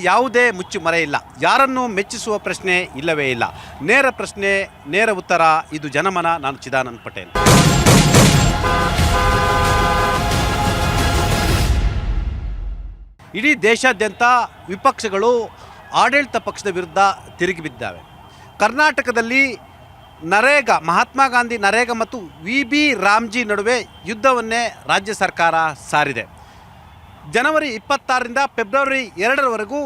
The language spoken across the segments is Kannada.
ಯಾವುದೇ ಮುಚ್ಚುಮರೆ ಇಲ್ಲ. ಯಾರನ್ನು ಮೆಚ್ಚಿಸುವ ಪ್ರಶ್ನೆ ಇಲ್ಲವೇ ಇಲ್ಲ. ನೇರ ಪ್ರಶ್ನೆ, ನೇರ ಉತ್ತರ. ಇದು ಜನಮನ. ನಾನು ಚಿದಾನಂದ್ ಪಟೇಲ್. ಇಡೀ ದೇಶಾದ್ಯಂತ ವಿಪಕ್ಷಗಳು ಆಡಳಿತ ಪಕ್ಷದ ವಿರುದ್ಧ ತಿರುಗಿ ಬಿದ್ದಾವೆ. ಕರ್ನಾಟಕದಲ್ಲಿ ನರೇಗಾ, ಮಹಾತ್ಮ ಗಾಂಧಿ ನರೇಗಾ ಮತ್ತು ವಿ ರಾಮ್ಜಿ ನಡುವೆ ಯುದ್ಧವನ್ನೇ ರಾಜ್ಯ ಸರ್ಕಾರ ಸಾರಿದೆ. ಜನವರಿ 26ರಿಂದ ಫೆಬ್ರವರಿ 2ರವರೆಗೂ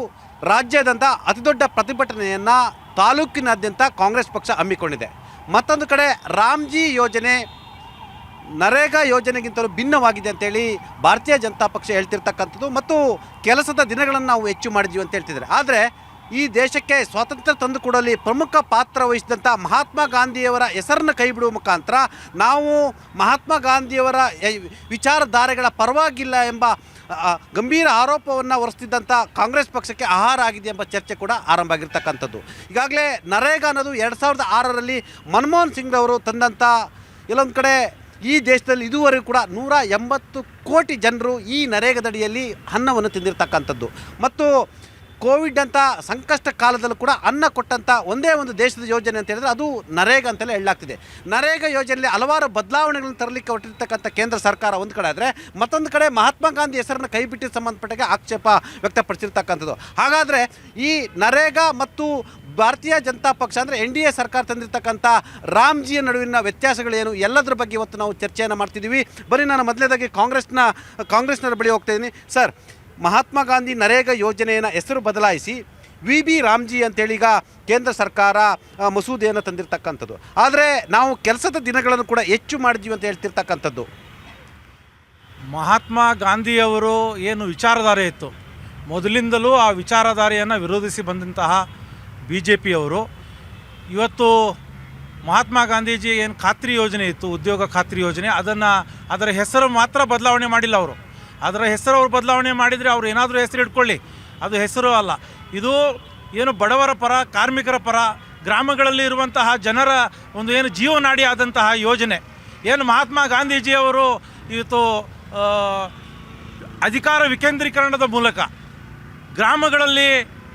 ರಾಜ್ಯಾದ್ಯಂತ ಅತಿದೊಡ್ಡ ಪ್ರತಿಭಟನೆಯನ್ನು ತಾಲೂಕಿನಾದ್ಯಂತ ಕಾಂಗ್ರೆಸ್ ಪಕ್ಷ ಹಮ್ಮಿಕೊಂಡಿದೆ. ಮತ್ತೊಂದು ಕಡೆ ರಾಮ್ಜಿ ಯೋಜನೆ ನರೇಗಾ ಯೋಜನೆಗಿಂತಲೂ ಭಿನ್ನವಾಗಿದೆ ಅಂತೇಳಿ ಭಾರತೀಯ ಜನತಾ ಪಕ್ಷ ಹೇಳ್ತಿರ್ತಕ್ಕಂಥದ್ದು ಮತ್ತು ಕೆಲಸದ ದಿನಗಳನ್ನು ನಾವು ಹೆಚ್ಚು ಮಾಡಿದ್ವಿ ಅಂತ ಹೇಳ್ತಿದ್ದಾರೆ. ಆದರೆ ಈ ದೇಶಕ್ಕೆ ಸ್ವಾತಂತ್ರ್ಯ ತಂದುಕೊಡಲಿ ಪ್ರಮುಖ ಪಾತ್ರ ವಹಿಸಿದಂಥ ಮಹಾತ್ಮ ಗಾಂಧಿಯವರ ಹೆಸರನ್ನು ಕೈ ಬಿಡುವ ಮುಖಾಂತರ ನಾವು ಮಹಾತ್ಮ ಗಾಂಧಿಯವರ ವಿಚಾರಧಾರೆಗಳ ಪರವಾಗಿಲ್ಲ ಎಂಬ ಗಂಭೀರ ಆರೋಪವನ್ನು ಹೊರಿಸ್ತಿದ್ದಂಥ ಕಾಂಗ್ರೆಸ್ ಪಕ್ಷಕ್ಕೆ ಆಹಾರ ಆಗಿದೆ ಎಂಬ ಚರ್ಚೆ ಕೂಡ ಆರಂಭ ಆಗಿರ್ತಕ್ಕಂಥದ್ದು. ಈಗಾಗಲೇ ನರೇಗಾ ಅನ್ನೋದು 2006ರಲ್ಲಿ ಮನಮೋಹನ್ ಸಿಂಗ್ ಅವರು ತಂದಂಥ, ಎಲ್ಲೊಂದು ಕಡೆ ಈ ದೇಶದಲ್ಲಿ ಇದುವರೆಗೂ ಕೂಡ 180 ಕೋಟಿ ಜನರು ಈ ನರೇಗಾದಡಿಯಲ್ಲಿ ಅನ್ನವನ್ನು ತಿಂದಿರ್ತಕ್ಕಂಥದ್ದು ಮತ್ತು ಕೋವಿಡ್ ಅಂತ ಸಂಕಷ್ಟ ಕಾಲದಲ್ಲೂ ಕೂಡ ಅನ್ನ ಕೊಟ್ಟಂಥ ಒಂದೇ ಒಂದು ದೇಶದ ಯೋಜನೆ ಅಂತ ಹೇಳಿದ್ರೆ ಅದು ನರೇಗಾ ಅಂತಲೇ ಹೇಳಲಾಗ್ತಿದೆ. ನರೇಗಾ ಯೋಜನೆಯಲ್ಲಿ ಹಲವಾರು ಬದಲಾವಣೆಗಳನ್ನು ತರಲಿಕ್ಕೆ ಹೊರಟಿರ್ತಕ್ಕಂಥ ಕೇಂದ್ರ ಸರ್ಕಾರ ಒಂದು ಕಡೆ ಆದರೆ, ಮತ್ತೊಂದು ಕಡೆ ಮಹಾತ್ಮ ಗಾಂಧಿ ಹೆಸರನ್ನು ಕೈಬಿಟ್ಟಿಗೆ ಸಂಬಂಧಪಟ್ಟಾಗೆ ಆಕ್ಷೇಪ ವ್ಯಕ್ತಪಡಿಸಿರ್ತಕ್ಕಂಥದ್ದು. ಹಾಗಾದರೆ ಈ ನರೇಗಾ ಮತ್ತು ಭಾರತೀಯ ಜನತಾ ಪಕ್ಷ ಅಂದರೆ NDA ಸರ್ಕಾರ ತಂದಿರತಕ್ಕಂಥ ರಾಮ್ಜಿಯ ನಡುವಿನ ವ್ಯತ್ಯಾಸಗಳೇನು, ಎಲ್ಲದರ ಬಗ್ಗೆ ಇವತ್ತು ನಾವು ಚರ್ಚೆಯನ್ನು ಮಾಡ್ತಿದ್ದೀವಿ. ಬರೀ ನಾನು ಮೊದಲನೇದಾಗಿ ಕಾಂಗ್ರೆಸ್ನವರ ಬಳಿ ಹೋಗ್ತಾ ಇದ್ದೀನಿ. ಸರ್, ಮಹಾತ್ಮ ಗಾಂಧಿ ನರೇಗಾ ಯೋಜನೆಯನ್ನು ಹೆಸರು ಬದಲಾಯಿಸಿ ವಿ ರಾಮ್ಜಿ ಅಂತೇಳಿ ಈಗ ಕೇಂದ್ರ ಸರ್ಕಾರ ಮಸೂದೆಯನ್ನು ತಂದಿರತಕ್ಕಂಥದ್ದು. ಆದರೆ ನಾವು ಕೆಲಸದ ದಿನಗಳನ್ನು ಕೂಡ ಹೆಚ್ಚು ಮಾಡಿದ್ವಿ ಅಂತ ಹೇಳ್ತಿರ್ತಕ್ಕಂಥದ್ದು. ಮಹಾತ್ಮ ಗಾಂಧಿಯವರು ಏನು ವಿಚಾರಧಾರೆ ಇತ್ತು, ಮೊದಲಿಂದಲೂ ಆ ವಿಚಾರಧಾರೆಯನ್ನು ವಿರೋಧಿಸಿ ಬಂದಂತಹ BJPಯವರು ಇವತ್ತು ಮಹಾತ್ಮ ಗಾಂಧೀಜಿ ಏನು ಖಾತ್ರಿ ಯೋಜನೆ ಇತ್ತು, ಉದ್ಯೋಗ ಖಾತ್ರಿ ಯೋಜನೆ, ಅದರ ಹೆಸರು ಮಾತ್ರ ಬದಲಾವಣೆ ಮಾಡಿಲ್ಲ ಅವರು. ಅದರ ಹೆಸರು ಅವರು ಬದಲಾವಣೆ ಮಾಡಿದರೆ ಅವರು ಏನಾದರೂ ಹೆಸರು ಇಟ್ಕೊಳ್ಳಿ, ಅದು ಹೆಸರು ಅಲ್ಲ. ಇದು ಏನು ಬಡವರ ಪರ, ಕಾರ್ಮಿಕರ ಪರ, ಗ್ರಾಮಗಳಲ್ಲಿ ಇರುವಂತಹ ಜನರ ಒಂದು ಏನು ಜೀವನಾಡಿ ಆದಂತಹ ಯೋಜನೆ. ಏನು ಮಹಾತ್ಮ ಗಾಂಧೀಜಿಯವರು ಇವತ್ತು ಅಧಿಕಾರ ವಿಕೇಂದ್ರೀಕರಣದ ಮೂಲಕ ಗ್ರಾಮಗಳಲ್ಲಿ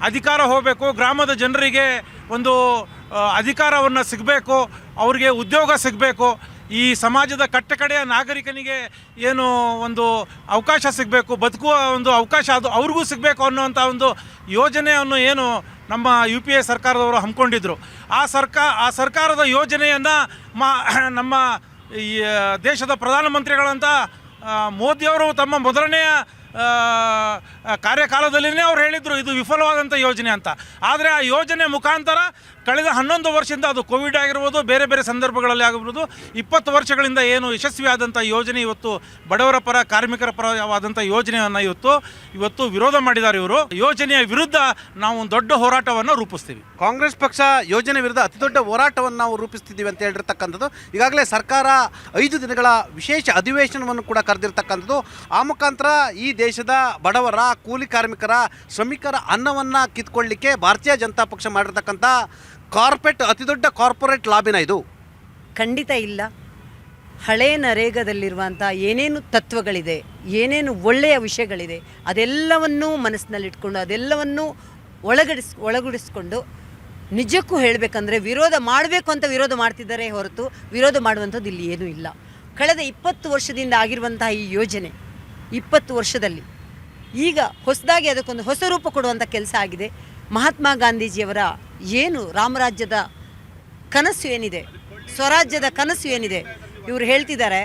ಅಧಿಕಾರ ಹೋಗಬೇಕು, ಗ್ರಾಮದ ಜನರಿಗೆ ಒಂದು ಅಧಿಕಾರವನ್ನು ಸಿಗಬೇಕು, ಅವರಿಗೆ ಉದ್ಯೋಗ ಸಿಗಬೇಕು, ಈ ಸಮಾಜದ ಕಟ್ಟಕಡೆಯ ನಾಗರಿಕನಿಗೆ ಏನು ಒಂದು ಅವಕಾಶ ಸಿಗಬೇಕು, ಬದುಕುವ ಒಂದು ಅವಕಾಶ ಅದು ಅವ್ರಿಗೂ ಸಿಗಬೇಕು ಅನ್ನುವಂಥ ಒಂದು ಯೋಜನೆಯನ್ನು ಏನು ನಮ್ಮ UPA ಸರ್ಕಾರದವರು ಹಮ್ಮಿಕೊಂಡಿದ್ರು. ಆ ಸರ್ಕಾರದ ಯೋಜನೆಯನ್ನು ನಮ್ಮ ಈ ದೇಶದ ಪ್ರಧಾನಮಂತ್ರಿಗಳಂತ ಮೋದಿಯವರು ತಮ್ಮ ಮೊದಲನೆಯ ಕಾರ್ಯಕಾಲದಲ್ಲಿನೇ ಅವ್ರು ಹೇಳಿದರು ಇದು ವಿಫಲವಾದಂಥ ಯೋಜನೆ ಅಂತ. ಆದರೆ ಆ ಯೋಜನೆ ಮುಖಾಂತರ ಕಳೆದ 11 ವರ್ಷದಿಂದ, ಅದು ಕೋವಿಡ್ ಆಗಿರ್ಬೋದು, ಬೇರೆ ಬೇರೆ ಸಂದರ್ಭಗಳಲ್ಲಿ ಆಗಿರ್ಬೋದು, 20 ವರ್ಷಗಳಿಂದ ಏನು ಯಶಸ್ವಿಯಾದಂಥ ಯೋಜನೆ ಇವತ್ತು ಬಡವರ ಪರ, ಕಾರ್ಮಿಕರ ಪರವಾದಂಥ ಯೋಜನೆಯನ್ನು ಇವತ್ತು ವಿರೋಧ ಮಾಡಿದ್ದಾರೆ ಇವರು. ಯೋಜನೆಯ ವಿರುದ್ಧ ನಾವು ಒಂದು ದೊಡ್ಡ ಹೋರಾಟವನ್ನು ರೂಪಿಸ್ತೀವಿ. ಕಾಂಗ್ರೆಸ್ ಪಕ್ಷ ಯೋಜನೆ ವಿರುದ್ಧ ಅತಿ ದೊಡ್ಡ ಹೋರಾಟವನ್ನು ನಾವು ರೂಪಿಸ್ತಿದ್ದೀವಿ ಅಂತ ಹೇಳಿರ್ತಕ್ಕಂಥದ್ದು. ಈಗಾಗಲೇ ಸರ್ಕಾರ 5 ದಿನಗಳ ವಿಶೇಷ ಅಧಿವೇಶನವನ್ನು ಕೂಡ ಕರೆದಿರ್ತಕ್ಕಂಥದ್ದು. ಆ ಮುಖಾಂತರ ಈ ದೇಶದ ಬಡವರ, ಕೂಲಿ ಕಾರ್ಮಿಕರ, ಶ್ರಮಿಕರ ಅನ್ನವನ್ನು ಕಿತ್ಕೊಳ್ಳಿಕ್ಕೆ ಭಾರತೀಯ ಜನತಾ ಪಕ್ಷ ಮಾಡಿರ್ತಕ್ಕಂಥ ಅತಿ ದೊಡ್ಡ ಕಾರ್ಪೊರೇಟ್ ಲಾಬಿನ ಇದು. ಖಂಡಿತ ಇಲ್ಲ. ಹಳೆಯ ನರೇಗಾದಲ್ಲಿರುವಂಥ ಏನೇನು ತತ್ವಗಳಿದೆ, ಏನೇನು ಒಳ್ಳೆಯ ವಿಷಯಗಳಿದೆ, ಅದೆಲ್ಲವನ್ನೂ ಮನಸ್ಸಿನಲ್ಲಿಟ್ಕೊಂಡು ಅದೆಲ್ಲವನ್ನೂ ಒಳಗೂಡಿಸ್ಕೊಂಡು ನಿಜಕ್ಕೂ ಹೇಳಬೇಕಂದ್ರೆ ವಿರೋಧ ಮಾಡಬೇಕು ಅಂತ ವಿರೋಧ ಮಾಡ್ತಿದ್ದಾರೆ ಹೊರತು ವಿರೋಧ ಮಾಡುವಂಥದ್ದು ಇಲ್ಲಿ ಏನೂ ಇಲ್ಲ. ಕಳೆದ 20 ವರ್ಷದಿಂದ ಆಗಿರುವಂತಹ ಈ ಯೋಜನೆ 20 ವರ್ಷದಲ್ಲಿ ಈಗ ಹೊಸದಾಗಿ ಅದಕ್ಕೊಂದು ಹೊಸ ರೂಪ ಕೊಡುವಂಥ ಕೆಲಸ ಆಗಿದೆ. ಮಹಾತ್ಮ ಗಾಂಧೀಜಿಯವರ ಏನು ರಾಮರಾಜ್ಯದ ಕನಸು ಏನಿದೆ, ಸ್ವರಾಜ್ಯದ ಕನಸು ಏನಿದೆ, ಇವರು ಹೇಳ್ತಿದ್ದಾರೆ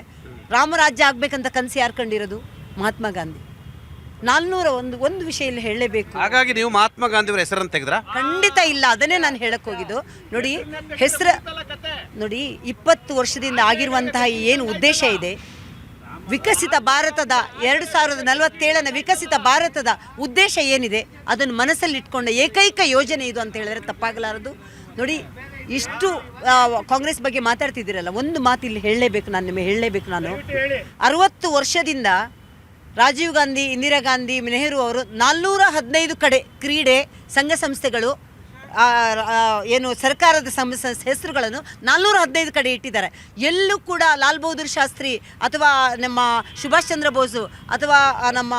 ರಾಮರಾಜ್ಯ ಆಗಬೇಕಂತ ಕನಸು ಯಾರು ಕಂಡಿರೋದು? ಮಹಾತ್ಮ ಗಾಂಧಿ. 401 ವಿಷಯ ಇಲ್ಲಿ ಹೇಳಲೇಬೇಕು. ಹಾಗಾಗಿ ನೀವು ಮಹಾತ್ಮ ಗಾಂಧಿಯವರ ಹೆಸರನ್ನು ತೆಗೆದ್ರ? ಖಂಡಿತ ಇಲ್ಲ. ಅದನ್ನೇ ನಾನು ಹೇಳಕ್ಕೆ ಹೋಗಿದ್ದು. ನೋಡಿ, ಹೆಸರು ನೋಡಿ, 20 ವರ್ಷದಿಂದ ಆಗಿರುವಂತಹ ಏನು ಉದ್ದೇಶ ಇದೆ, ವಿಕಸಿತ ಭಾರತದ 2047ನ ವಿಕಸಿತ ಭಾರತದ ಉದ್ದೇಶ ಏನಿದೆ ಅದನ್ನು ಮನಸ್ಸಲ್ಲಿಟ್ಕೊಂಡ ಏಕೈಕ ಯೋಜನೆ ಇದು ಅಂತ ಹೇಳಿದ್ರೆ ತಪ್ಪಾಗಲಾರದು. ನೋಡಿ, ಇಷ್ಟು ಕಾಂಗ್ರೆಸ್ ಬಗ್ಗೆ ಮಾತಾಡ್ತಿದ್ದೀರಲ್ಲ, ಒಂದು ಮಾತು ಇಲ್ಲಿ ಹೇಳಲೇಬೇಕು, ನಾನು ನಿಮಗೆ ಹೇಳಲೇಬೇಕು. ನಾನು 60 ವರ್ಷದಿಂದ ರಾಜೀವ್ ಗಾಂಧಿ, ಇಂದಿರಾ ಗಾಂಧಿ, ನೆಹರು ಅವರು 415 ಕಡೆ ಕ್ರೀಡೆ ಸಂಘ ಸಂಸ್ಥೆಗಳು ಏನು ಸರ್ಕಾರದ ಹೆಸರುಗಳನ್ನು 415 ಕಡೆ ಇಟ್ಟಿದ್ದಾರೆ. ಎಲ್ಲೂ ಕೂಡ ಲಾಲ್ ಬಹದ್ದೂರ್ ಶಾಸ್ತ್ರಿ ಅಥವಾ ನಮ್ಮ ಸುಭಾಷ್ ಚಂದ್ರ ಬೋಸು ಅಥವಾ ನಮ್ಮ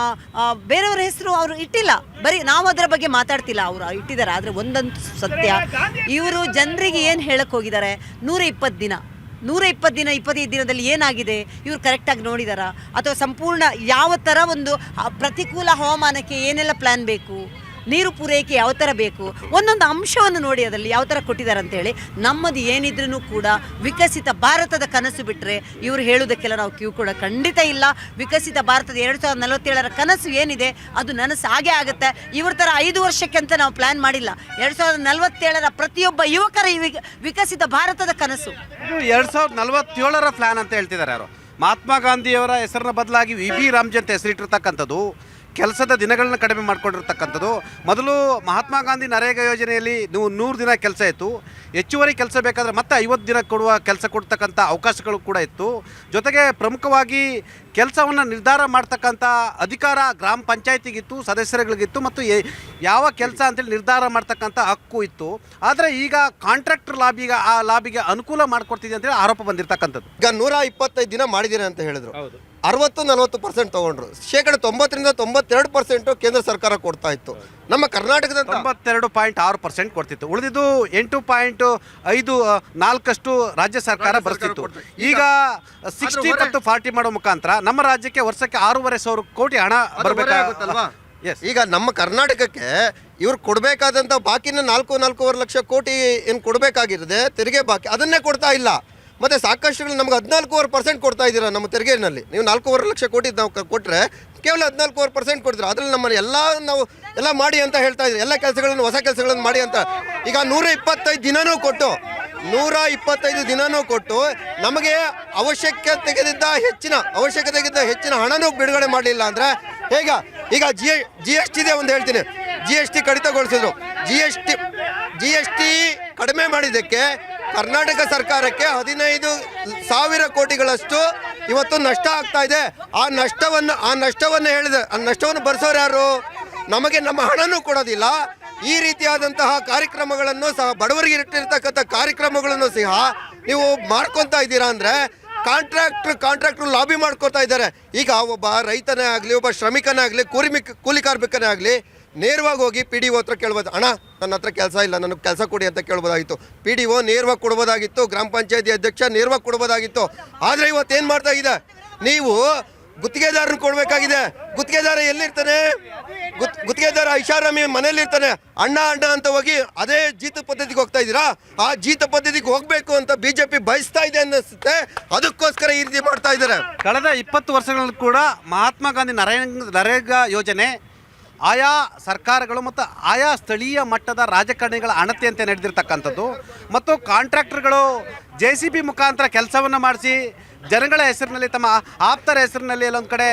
ಬೇರೆಯವರ ಹೆಸರು ಅವರು ಇಟ್ಟಿಲ್ಲ. ಬರೀ ನಾವು ಅದರ ಬಗ್ಗೆ ಮಾತಾಡ್ತಿಲ್ಲ, ಅವರು ಇಟ್ಟಿದ್ದಾರೆ. ಆದರೆ ಒಂದಂತೂ ಸತ್ಯ, ಇವರು ಜನರಿಗೆ ಏನು ಹೇಳಕ್ಕೆ ಹೋಗಿದ್ದಾರೆ, 120 ದಿನ 25 ದಿನದಲ್ಲಿ ಏನಾಗಿದೆ ಇವರು ಕರೆಕ್ಟಾಗಿ ನೋಡಿದಾರಾ, ಅಥವಾ ಸಂಪೂರ್ಣ ಯಾವ ಥರ ಒಂದು ಪ್ರತಿಕೂಲ ಹವಾಮಾನಕ್ಕೆ ಏನೆಲ್ಲ ಪ್ಲ್ಯಾನ್ ಬೇಕು, ನೀರು ಪೂರೈಕೆ ಯಾವ ಥರ ಬೇಕು, ಒಂದೊಂದು ಅಂಶವನ್ನು ನೋಡಿ ಅದರಲ್ಲಿ ಯಾವ ಥರ ಕೊಟ್ಟಿದ್ದಾರೆ ಅಂತೇಳಿ. ನಮ್ಮದು ಏನಿದ್ರೂ ಕೂಡ ವಿಕಸಿತ ಭಾರತದ ಕನಸು ಬಿಟ್ಟರೆ ಇವರು ಹೇಳೋದಕ್ಕೆಲ್ಲ ನಾವು ಕ್ಯೂ ಕೂಡ ಖಂಡಿತ ಇಲ್ಲ. ವಿಕಸಿತ ಭಾರತದ 2047 ಕನಸು ಏನಿದೆ ಅದು ನನಸು ಹಾಗೇ ಆಗುತ್ತೆ. ಇವ್ರ ಥರ 5 ವರ್ಷಕ್ಕೆ ಅಂತ ನಾವು ಪ್ಲ್ಯಾನ್ ಮಾಡಿಲ್ಲ. 2047 ಪ್ರತಿಯೊಬ್ಬ ಯುವಕರ ವಿಕಸಿತ ಭಾರತದ ಕನಸು. ಇದು 2047 ಪ್ಲ್ಯಾನ್ ಅಂತ ಹೇಳ್ತಿದ್ದಾರೆ ಯಾರು. ಮಹಾತ್ಮ ಗಾಂಧಿಯವರ ಹೆಸರಿನ ಬದಲಾಗಿ ವಿ ಬಿ ರಾಮ್ಜಿ ಅಂತ ಹೆಸರಿಟ್ಟಿರ್ತಕ್ಕಂಥದ್ದು, ಕೆಲಸದ ದಿನಗಳನ್ನ ಕಡಿಮೆ ಮಾಡ್ಕೊಂಡಿರ್ತಕ್ಕಂಥದ್ದು. ಮೊದಲು ಮಹಾತ್ಮ ಗಾಂಧಿ ನರೇಗಾ ಯೋಜನೆಯಲ್ಲಿ 100 ದಿನ ಕೆಲಸ ಇತ್ತು, ಹೆಚ್ಚುವರಿ ಕೆಲಸ ಬೇಕಾದರೆ ಮತ್ತೆ 50 ದಿನ ಕೊಡುವ ಕೆಲಸ ಕೊಡ್ತಕ್ಕಂಥ ಅವಕಾಶಗಳು ಕೂಡ ಇತ್ತು. ಜೊತೆಗೆ ಪ್ರಮುಖವಾಗಿ ಕೆಲಸವನ್ನು ನಿರ್ಧಾರ ಮಾಡ್ತಕ್ಕಂಥ ಅಧಿಕಾರ ಗ್ರಾಮ ಪಂಚಾಯತಿಗಿತ್ತು, ಸದಸ್ಯರುಗಳಿಗಿತ್ತು, ಮತ್ತು ಯಾವ ಕೆಲಸ ಅಂತೇಳಿ ನಿರ್ಧಾರ ಮಾಡ್ತಕ್ಕಂಥ ಹಕ್ಕು ಇತ್ತು. ಆದರೆ ಈಗ ಕಾಂಟ್ರಾಕ್ಟರ್ ಆ ಲಾಬಿಗೆ ಅನುಕೂಲ ಮಾಡಿಕೊಡ್ತಿದೆ ಅಂತೇಳಿ ಆರೋಪ ಬಂದಿರತಕ್ಕಂಥದ್ದು. ಈಗ 125 ದಿನ ಮಾಡಿದ್ದೀರಿ ಅಂತ ಹೇಳಿದ್ರು. 60-40% ತಗೊಂಡ್ರು. 92% ಕೇಂದ್ರ ಸರ್ಕಾರ ಕೊಡ್ತಾ ಇತ್ತು. ನಮ್ಮ ಕರ್ನಾಟಕದ 92.6% ಕೊಡ್ತಿತ್ತು. ಉಳಿದಿದ್ದು 8.54% ರಾಜ್ಯ ಸರ್ಕಾರ ಬರ್ತಿತ್ತು. ಈಗ 60 ಮತ್ತು 40 ಮಾಡೋ ಮುಖಾಂತರ ನಮ್ಮ ರಾಜ್ಯಕ್ಕೆ ವರ್ಷಕ್ಕೆ 6,500 ಕೋಟಿ ಹಣ ಬರಬೇಕಾಗುತ್ತಲ್ವಾ. ಈಗ ನಮ್ಮ ಕರ್ನಾಟಕಕ್ಕೆ ಇವ್ರು ಕೊಡಬೇಕಾದಂಥ ಬಾಕಿನ 4-4.5 ಲಕ್ಷ ಕೋಟಿ ಏನು ಕೊಡಬೇಕಾಗಿರುತ್ತೆ ತೆರಿಗೆ ಬಾಕಿ, ಅದನ್ನೇ ಕೊಡ್ತಾ ಇಲ್ಲ. ಮತ್ತು ಸಾಕಷ್ಟು ನಮ್ಗೆ 14% ಕೊಡ್ತಾ ಇದ್ದೀರಾ ನಮ್ಮ ತೆರಿಗೆನಲ್ಲಿ. ನೀವು 4.5 ಲಕ್ಷ ಕೋಟಿ ನಾವು ಕೊಟ್ಟರೆ ಕೇವಲ 14% ಕೊಡ್ತೀರಾ. ಅದರಲ್ಲಿ ನಮ್ಮನ್ನು ಎಲ್ಲ ಮಾಡಿ ಅಂತ ಹೇಳ್ತಾ ಇದ್ದೀರಿ, ಎಲ್ಲ ಕೆಲಸಗಳನ್ನು ಹೊಸ ಕೆಲಸಗಳನ್ನು ಮಾಡಿ ಅಂತ. ಈಗ 125 ದಿನನೂ ಕೊಟ್ಟು ನಮಗೆ ಅವಶ್ಯಕತೆಗಿಂತ ಹೆಚ್ಚಿನ ಹಣನೂ ಬಿಡುಗಡೆ ಮಾಡಲಿಲ್ಲ ಅಂದರೆ ಹೇಗ? ಈಗ ಜಿ ಎಸ್ ಟಿ ಒಂದು ಹೇಳ್ತೀನಿ, GST ಕಡಿತಗೊಳಿಸಿದ್ರು. GST ಕಡಿಮೆ ಮಾಡಿದ್ದಕ್ಕೆ ಕರ್ನಾಟಕ ಸರ್ಕಾರಕ್ಕೆ 15,000 ಕೋಟಿಗಳಷ್ಟು ಇವತ್ತು ನಷ್ಟ ಆಗ್ತಾ ಇದೆ. ಆ ನಷ್ಟವನ್ನು ಭರಿಸೋರು ಯಾರು? ನಮಗೆ ನಮ್ಮ ಹಣನೂ ಕೊಡೋದಿಲ್ಲ. ಈ ರೀತಿಯಾದಂತಹ ಕಾರ್ಯಕ್ರಮಗಳನ್ನು ಸಹ, ಬಡವರಿಗೆ ಇಟ್ಟಿರ್ತಕ್ಕಂಥ ಕಾರ್ಯಕ್ರಮಗಳನ್ನು ಸಹ ನೀವು ಮಾಡ್ಕೊತಾ ಇದ್ದೀರಾ ಅಂದರೆ ಕಾಂಟ್ರಾಕ್ಟ್ರು ಲಾಬಿ ಮಾಡ್ಕೊತಾ ಇದ್ದಾರೆ. ಈಗ ಒಬ್ಬ ರೈತನೇ ಆಗಲಿ, ಒಬ್ಬ ಶ್ರಮಿಕನೇ ಆಗಲಿ, ಕೂಲಿ ಕಾರ್ಮಿಕನೇ ಆಗಲಿ, ನೇರವಾಗಿ ಹೋಗಿ PDO ಹತ್ರ ಕೇಳ್ಬೋದು, ಅಣ್ಣ ನನ್ನ ಹತ್ರ ಕೆಲಸ ಇಲ್ಲ, ನನಗೆ ಕೆಲಸ ಕೊಡಿ ಅಂತ ಕೇಳ್ಬೋದಾಗಿತ್ತು. PDO ನೇರವಾಗಿ ಕೊಡ್ಬೋದಾಗಿತ್ತು, ಗ್ರಾಮ ಪಂಚಾಯತಿ ಅಧ್ಯಕ್ಷ ನೇರವಾಗಿ ಕೊಡ್ಬೋದಾಗಿತ್ತು. ಆದರೆ ಇವತ್ತೇನು ಮಾಡ್ತಾ ಇದೆ, ನೀವು ಗುತ್ತಿಗೆದಾರನ ಕೊಡಬೇಕಾಗಿದೆ. ಗುತ್ತಿಗೆದಾರ ಎಲ್ಲಿರ್ತಾನೆ? ಗುತ್ತಿಗೆದಾರ ಐಷಾರಾಮಿ ಮನೇಲಿರ್ತಾನೆ. ಅಣ್ಣ ಅಂತ ಹೋಗಿ ಅದೇ ಜೀತ ಪದ್ಧತಿಗೆ ಹೋಗ್ತಾ ಇದ್ದೀರಾ? ಆ ಜೀತ ಪದ್ಧತಿಗೆ ಹೋಗಬೇಕು ಅಂತ BJP ಬಯಸ್ತಾ ಇದೆ ಅನ್ನಿಸುತ್ತೆ. ಅದಕ್ಕೋಸ್ಕರ ಈ ರೀತಿ ಮಾಡ್ತಾ ಇದ್ದಾರೆ. ಕಳೆದ 20 ವರ್ಷಗಳಲ್ಲಿ ಕೂಡ ಮಹಾತ್ಮ ಗಾಂಧಿ ನರೇಗಾ ಯೋಜನೆ ಆಯಾ ಸರ್ಕಾರಗಳು ಮತ್ತು ಆಯಾ ಸ್ಥಳೀಯ ಮಟ್ಟದ ರಾಜಕಾರಣಿಗಳ ಅಣತಿಯಂತೆ ನಡೆದಿರ್ತಕ್ಕಂಥದ್ದು, ಮತ್ತು ಕಾಂಟ್ರಾಕ್ಟರ್ಗಳು JCB ಮುಖಾಂತರ ಕೆಲಸವನ್ನು ಮಾಡಿಸಿ ಜನಗಳ ಹೆಸರಿನಲ್ಲಿ, ತಮ್ಮ ಆಪ್ತರ ಹೆಸರಿನಲ್ಲಿ ಎಲ್ಲೊಂದು ಕಡೆ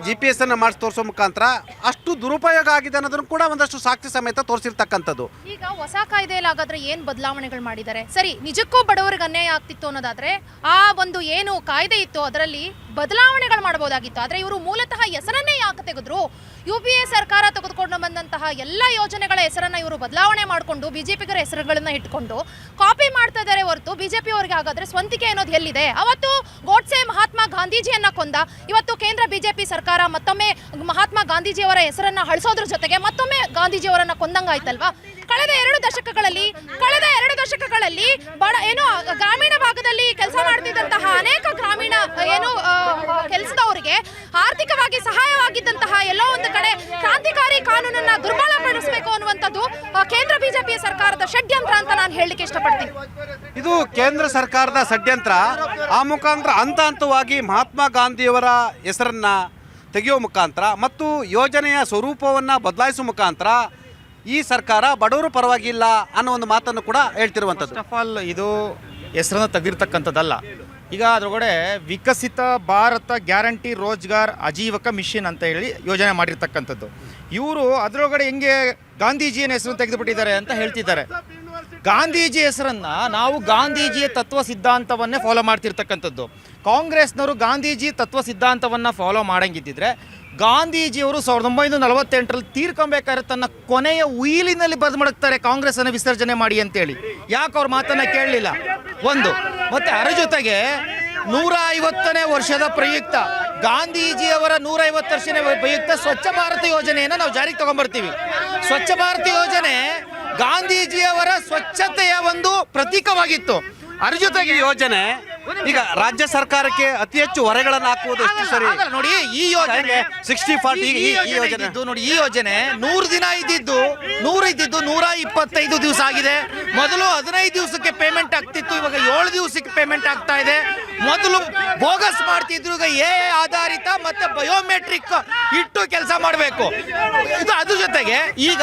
GPS ಅನ್ನು ಮಾಡಿಸಿ ತೋರಿಸೋ ಮುಖಾಂತರ ಅಷ್ಟು ದುರುಪಯೋಗ ಆಗಿದೆ ಅನ್ನೋದನ್ನು ಕೂಡ ಒಂದಷ್ಟು ಸಾಕ್ಷಿ ಸಮೇತ ತೋರಿಸಿರ್ತಕ್ಕಂಥದ್ದು. ಈಗ ಹೊಸ ಕಾಯ್ದೆಯಲ್ಲಿ ಹಾಗಾದ್ರೆ ಏನು ಬದಲಾವಣೆಗಳು ಮಾಡಿದ್ದಾರೆ? ಸರಿ, ನಿಜಕ್ಕೂ ಬಡವರಿಗೆ ಅನ್ಯಾಯ ಆಗ್ತಿತ್ತು ಅನ್ನೋದಾದ್ರೆ ಆ ಒಂದು ಏನು ಕಾಯ್ದೆ ಇತ್ತು ಅದರಲ್ಲಿ ಬದಲಾವಣೆಗಳು ಮಾಡಬಹುದಾಗಿತ್ತು. ಆದರೆ ಇವರು ಮೂಲತಃ ಹೆಸರನ್ನೇ ಯಾಕೆ ತೆಗೆದ್ರು? UPA ಸರ್ಕಾರ ತೆಗೆದುಕೊಂಡು ಬಂದಂತಹ ಎಲ್ಲ ಯೋಜನೆಗಳ ಹೆಸರನ್ನ ಇವರು ಬದಲಾವಣೆ ಮಾಡಿಕೊಂಡು BJPಗರ ಹೆಸರುಗಳನ್ನ ಇಟ್ಕೊಂಡು ಕಾಪಿ ಮಾಡ್ತಾ ಇದ್ದಾರೆ ಹೊರತು BJP ಅವರಿಗೆ ಹಾಗಾದ್ರೆ ಸ್ವಂತಿಕೆ ಅನ್ನೋದು ಎಲ್ಲಿದೆ? ಅವತ್ತು ಗೋಡ್ಸೆ ಮಹಾತ್ಮ ಗಾಂಧೀಜಿಯನ್ನ ಕೊಂದ, ಇವತ್ತು ಕೇಂದ್ರ BJP ಸರ್ಕಾರ ಮತ್ತೊಮ್ಮೆ ಮಹಾತ್ಮ ಗಾಂಧೀಜಿಯವರ ಹೆಸರನ್ನ ಅಳಿಸೋದ್ರ ಜೊತೆಗೆ ಮತ್ತೊಮ್ಮೆ ಗಾಂಧೀಜಿಯವರನ್ನ ಕೊಂದಂಗಾಯ್ತಲ್ವಾ? ಕಳೆದ 2 ದಶಕಗಳಲ್ಲಿ ಗ್ರಾಮೀಣ ಭಾಗದಲ್ಲಿ ಕೆಲಸ ಮಾಡ್ತಿದ್ದಂತಹ ಅನೇಕ ಗ್ರಾಮೀಣ ಕೆಲಸದವರಿಗೆ ಆರ್ಥಿಕವಾಗಿ ಸಹಾಯವಾಗಿದ್ದಂತಹ ಎಲ್ಲೋ ಒಂದು ಕಡೆ ಕ್ರಾಂತಿಕಾರಿ ಕಾನೂನನ್ನ ದುರ್ಬಲಪಡಿಸಬೇಕು ಅನ್ನುವಂಥದ್ದು ಕೇಂದ್ರ BJP ಸರ್ಕಾರದ ಷಡ್ಯಂತ್ರ ಅಂತ ನಾನು ಹೇಳಲಿಕ್ಕೆ ಇಷ್ಟಪಡ್ತೀನಿ. ಇದು ಕೇಂದ್ರ ಸರ್ಕಾರದ ಷಡ್ಯಂತ್ರ. ಆ ಮುಖಾಂತರ ಹಂತವಾಗಿ ಮಹಾತ್ಮ ಗಾಂಧಿಯವರ ಹೆಸರನ್ನ ತೆಗೆಯುವ ಮುಖಾಂತರ ಮತ್ತು ಯೋಜನೆಯ ಸ್ವರೂಪವನ್ನು ಬದಲಾಯಿಸುವ ಮುಖಾಂತರ ಈ ಸರ್ಕಾರ ಬಡವರು ಪರವಾಗಿಲ್ಲ ಅನ್ನೋ ಒಂದು ಮಾತನ್ನು ಕೂಡ ಹೇಳ್ತಿರುವಂಥದ್ದು. ಫಸ್ಟ್ ಆಫ್ ಆಲ್ ಇದು ಹೆಸರನ್ನು ತೆಗೆದಿರ್ತಕ್ಕಂಥದ್ದಲ್ಲ. ಈಗ ಅದರೊಳಗಡೆ ವಿಕಸಿತ ಭಾರತ ಗ್ಯಾರಂಟಿ ರೋಜ್ಗಾರ್ ಆಜೀವಿಕ ಮಿಷನ್ ಅಂತ ಹೇಳಿ ಯೋಜನೆ ಮಾಡಿರ್ತಕ್ಕಂಥದ್ದು. ಇವರು ಅದರೊಳಗಡೆ ಹೆಂಗೆ ಗಾಂಧೀಜಿಯ ಹೆಸರನ್ನು ತೆಗೆದುಬಿಟ್ಟಿದ್ದಾರೆ ಅಂತ ಹೇಳ್ತಿದ್ದಾರೆ. ಗಾಂಧೀಜಿ ಹೆಸರನ್ನು ನಾವು ಗಾಂಧೀಜಿಯ ತತ್ವ ಸಿದ್ಧಾಂತವನ್ನೇ ಫಾಲೋ ಮಾಡ್ತಿರ್ತಕ್ಕಂಥದ್ದು. ಕಾಂಗ್ರೆಸ್ನವರು ಗಾಂಧೀಜಿ ತತ್ವ ಸಿದ್ಧಾಂತವನ್ನು ಫಾಲೋ ಮಾಡಂಗಿದ್ದಿದ್ರೆ ಗಾಂಧೀಜಿಯವರು 1948ರಲ್ಲಿ ತೀರ್ಕೊಬೇಕಾದ್ರೆ ತನ್ನ ಕೊನೆಯ ಉಯಿಲಿನಲ್ಲಿ ಬರೆದು ಮಡಗ್ತಾರೆ ಕಾಂಗ್ರೆಸ್ಸನ್ನು ವಿಸರ್ಜನೆ ಮಾಡಿ ಅಂತೇಳಿ. ಯಾಕೆ ಅವ್ರ ಮಾತನ್ನು ಕೇಳಲಿಲ್ಲ? ಒಂದು ಮತ್ತು ಅದರ ಜೊತೆಗೆ 150ನೇ ವರ್ಷದ ಪ್ರಯುಕ್ತ ಗಾಂಧೀಜಿಯವರ 150 ವರ್ಷದ ಪ್ರಯುಕ್ತ ಸ್ವಚ್ಛ ಭಾರತ ಯೋಜನೆಯನ್ನು ನಾವು ಜಾರಿಗೆ ತಗೊಂಡ್ಬರ್ತೀವಿ. ಸ್ವಚ್ಛ ಭಾರತ ಯೋಜನೆ ಗಾಂಧೀಜಿಯವರ ಸ್ವಚ್ಛತೆಯ ಒಂದು ಪ್ರತೀಕವಾಗಿತ್ತು. ಅದ್ರ ಜೊತೆಗೆ ಈ ಯೋಜನೆ ಈಗ ರಾಜ್ಯ ಸರ್ಕಾರಕ್ಕೆ ಅತಿ ಹೆಚ್ಚು ಹೊರೆಗಳನ್ನು ಹಾಕುವುದು ಎಷ್ಟು ಸರಿ? ಆಗಲ್ಲ ನೋಡಿ, ಈ ಯೋಜನೆ 60-40 ಈ ಯೋಜನೆ ಇದ್ದಿದ್ದು ನೋಡಿ, ಈ ಯೋಜನೆ 100 ದಿನ ಇದ್ದಿದ್ದು 125 ದಿವಸ ಆಗಿದೆ. ಮೊದಲು 15 ದಿವಸಕ್ಕೆ ಪೇಮೆಂಟ್ ಆಗ್ತಿತ್ತು, ಇವಾಗ 7 ದಿವಸಕ್ಕೆ ಪೇಮೆಂಟ್ ಆಗ್ತಾ ಇದೆ. ಮೊದಲು ಬೋಗಸ್ ಮಾಡ್ತಿದ್ರು, ಈಗ ಆಧಾರಿತ ಮತ್ತೆ ಬಯೋಮೆಟ್ರಿಕ್ ಇಟ್ಟು ಕೆಲಸ ಮಾಡಬೇಕು. ಇದು ಅದ್ರ ಜೊತೆಗೆ ಈಗ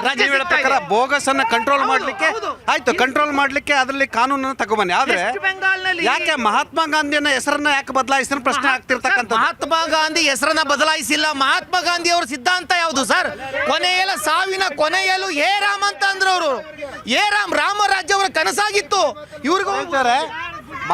ರಾಜ್ಯ ಪ್ರಕಾರ ಬೋಗಸ್ ಅನ್ನ ಕಂಟ್ರೋಲ್ ಮಾಡ್ಲಿಕ್ಕೆ ಆಯ್ತು, ಕಂಟ್ರೋಲ್ ಮಾಡ್ಲಿಕ್ಕೆ ಅದರಲ್ಲಿ ಕಾನೂನನ್ನು ತಗೊಬನ್ನಿ. ಆದ್ರೆ ಬೆಂಗಾಲ್ನಲ್ಲಿ ಯಾಕೆ ಮಹಾತ್ಮ ಗಾಂಧಿಯನ್ನ ಹೆಸರನ್ನ ಯಾಕೆ ಬದಲಾಯಿಸಿದ ಪ್ರಶ್ನೆ ಆಗ್ತಿರ್ತಕ್ಕಂಥ. ಮಹಾತ್ಮ ಗಾಂಧಿ ಹೆಸರನ್ನ ಬದಲಾಯಿಸಿಲ್ಲ. ಮಹಾತ್ಮ ಗಾಂಧಿ ಅವರ ಸಿದ್ಧಾಂತ ಯಾವುದು ಸರ್? ಕೊನೆಯಲ್ಲ ಸಾವಿನ ಕೊನೆಯಲ್ಲೂ ರಾಮ್ ಅಂತ ಅಂದ್ರು ಅವರು. ರಾಮ ರಾಜ್ಯ ಅವರ ಕನಸಾಗಿತ್ತು. ಇವ್ರಿಗೂ